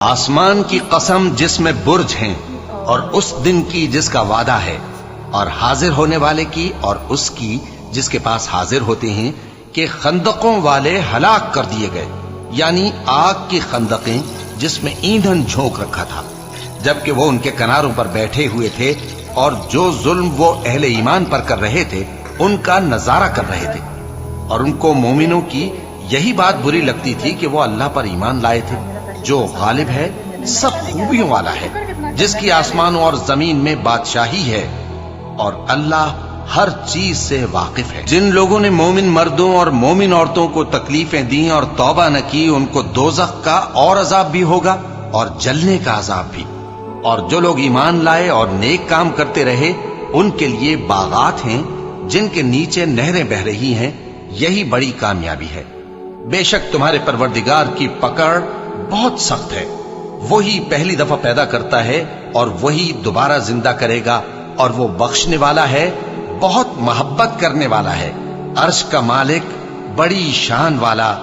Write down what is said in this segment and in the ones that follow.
آسمان کی قسم جس میں برج ہیں اور اس دن کی جس کا وعدہ ہے، اور حاضر ہونے والے کی اور اس کی جس کے پاس حاضر ہوتے ہیں کہ خندقوں والے ہلاک کر دیے گئے، یعنی آگ کی خندقیں جس میں ایندھن جھونک رکھا تھا، جبکہ وہ ان کے کناروں پر بیٹھے ہوئے تھے اور جو ظلم وہ اہل ایمان پر کر رہے تھے ان کا نظارہ کر رہے تھے، اور ان کو مومنوں کی یہی بات بری لگتی تھی کہ وہ اللہ پر ایمان لائے تھے جو غالب ہے، سب خوبیوں والا ہے، جس کی آسمانوں اور زمین میں بادشاہی ہے، اور اللہ ہر چیز سے واقف ہے۔ جن لوگوں نے مومن مردوں اور مومن عورتوں کو تکلیفیں دیں اور توبہ نہ کی، ان کو دوزخ کا اور عذاب بھی ہوگا اور جلنے کا عذاب بھی، اور جو لوگ ایمان لائے اور نیک کام کرتے رہے ان کے لیے باغات ہیں جن کے نیچے نہریں بہہ رہی ہیں، یہی بڑی کامیابی ہے۔ بے شک تمہارے پروردگار کی پکڑ بہت سخت ہے، وہی پہلی دفعہ پیدا کرتا ہے اور وہی دوبارہ زندہ کرے گا، اور وہ بخشنے والا ہے، بہت محبت کرنے والا ہے، عرش کا مالک، بڑی شان والا،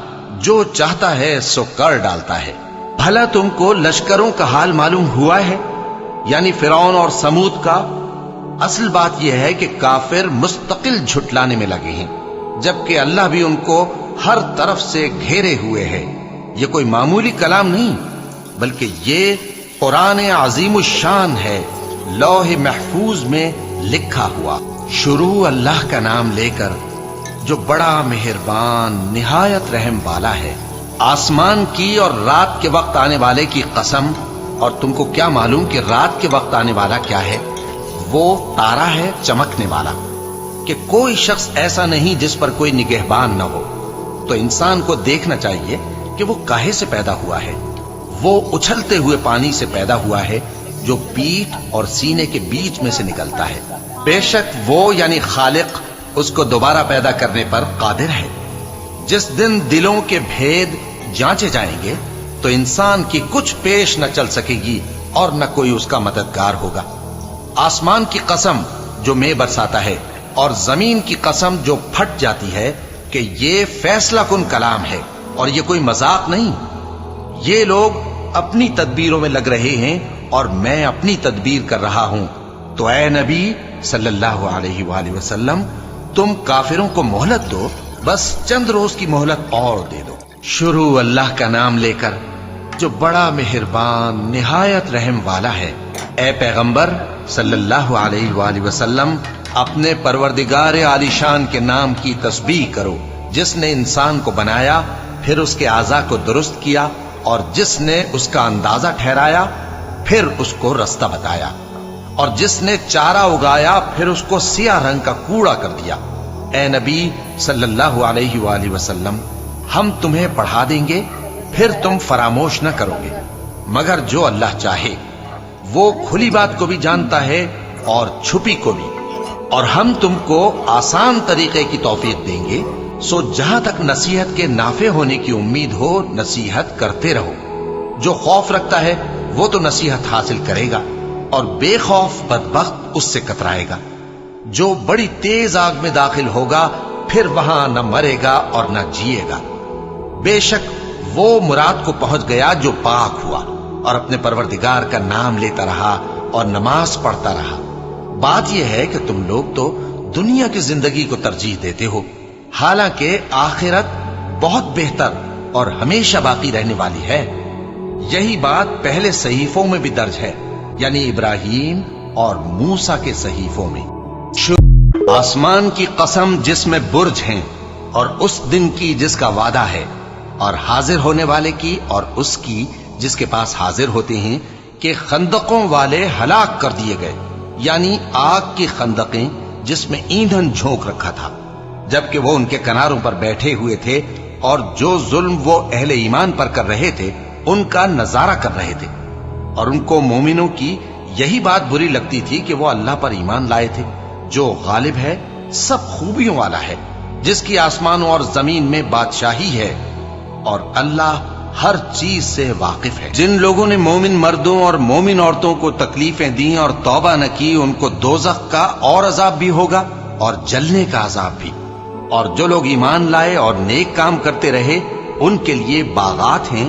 جو چاہتا ہے سو کر ڈالتا ہے۔ بھلا تم کو لشکروں کا حال معلوم ہوا ہے، یعنی فرعون اور سمود کا؟ اصل بات یہ ہے کہ کافر مستقل جھٹلانے میں لگے ہیں، جبکہ اللہ بھی ان کو ہر طرف سے گھیرے ہوئے ہے۔ یہ کوئی معمولی کلام نہیں، بلکہ یہ قرآن عظیم الشان ہے، لوح محفوظ میں لکھا ہوا۔ شروع اللہ کا نام لے کر جو بڑا مہربان نہایت رحم والا ہے۔ آسمان کی اور رات کے وقت آنے والے کی قسم، اور تم کو کیا معلوم کہ رات کے وقت آنے والا کیا ہے؟ وہ تارا ہے چمکنے والا، کہ کوئی شخص ایسا نہیں جس پر کوئی نگہبان نہ ہو۔ تو انسان کو دیکھنا چاہیے کہ وہ کاہے سے پیدا ہوا ہے۔ وہ اچھلتے ہوئے پانی سے پیدا ہوا ہے جو پیٹھ اور سینے کے بیچ میں سے نکلتا ہے۔ بے شک وہ یعنی خالق اس کو دوبارہ پیدا کرنے پر قادر ہے۔ جس دن دلوں کے بھید جانچے جائیں گے تو انسان کی کچھ پیش نہ چل سکے گی اور نہ کوئی اس کا مددگار ہوگا۔ آسمان کی قسم جو مے برساتا ہے، اور زمین کی قسم جو پھٹ جاتی ہے، کہ یہ فیصلہ کن کلام ہے اور یہ کوئی مذاق نہیں۔ یہ لوگ اپنی تدبیروں میں لگ رہے ہیں اور میں اپنی تدبیر کر رہا ہوں، تو اے نبی صلی اللہ علیہ وآلہ وسلم، تم کافروں کو مہلت دو، بس چند روز کی مہلت اور دے دو۔ شروع اللہ کا نام لے کر جو بڑا مہربان نہایت رحم والا ہے۔ اے پیغمبر صلی اللہ علیہ وآلہ وسلم، اپنے پروردگار عالی شان کے نام کی تسبیح کرو، جس نے انسان کو بنایا، پھر اس کے اعضاء کو درست کیا، اور جس نے اس کا اندازہ ٹھہرایا، پھر اس کو رستہ بتایا، اور جس نے چارہ اگایا، پھر اس کو سیاہ رنگ کا کوڑا کر دیا۔ اے نبی صلی اللہ علیہ وآلہ وسلم، ہم تمہیں پڑھا دیں گے، پھر تم فراموش نہ کرو گے، مگر جو اللہ چاہے۔ وہ کھلی بات کو بھی جانتا ہے اور چھپی کو بھی، اور ہم تم کو آسان طریقے کی توفیق دیں گے، سو جہاں تک نصیحت کے نافع ہونے کی امید ہو نصیحت کرتے رہو۔ جو خوف رکھتا ہے وہ تو نصیحت حاصل کرے گا، اور بے خوف بدبخت اس سے کترائے گا۔ جو بڑی تیز آگ میں داخل ہوگا، پھر وہاں نہ مرے گا اور نہ جیے گا۔ بے شک وہ مراد کو پہنچ گیا جو پاک ہوا اور اپنے پروردگار کا نام لیتا رہا اور نماز پڑھتا رہا۔ بات یہ ہے کہ تم لوگ تو دنیا کی زندگی کو ترجیح دیتے ہو، حالانکہ آخرت بہت بہتر اور ہمیشہ باقی رہنے والی ہے۔ یہی بات پہلے صحیفوں میں بھی درج ہے، یعنی ابراہیم اور موسیٰ کے صحیفوں میں۔ آسمان کی قسم جس میں برج ہیں اور اس دن کی جس کا وعدہ ہے، اور حاضر ہونے والے کی اور اس کی جس کے پاس حاضر ہوتے ہیں کہ خندقوں والے ہلاک کر دیے گئے، یعنی آگ کی خندقیں جس میں ایندھن جھونک رکھا تھا، جبکہ وہ ان کے کناروں پر بیٹھے ہوئے تھے اور جو ظلم وہ اہل ایمان پر کر رہے تھے ان کا نظارہ کر رہے تھے، اور ان کو مومنوں کی یہی بات بری لگتی تھی کہ وہ اللہ پر ایمان لائے تھے جو غالب ہے، سب خوبیوں والا ہے، جس کی آسمانوں اور زمین میں بادشاہی ہے، اور اللہ ہر چیز سے واقف ہے۔ جن لوگوں نے مومن مردوں اور مومن عورتوں کو تکلیفیں دیں اور توبہ نہ کی، ان کو دوزخ کا اور عذاب بھی ہوگا اور جلنے کا عذاب بھی، اور جو لوگ ایمان لائے اور نیک کام کرتے رہے ان کے لیے باغات ہیں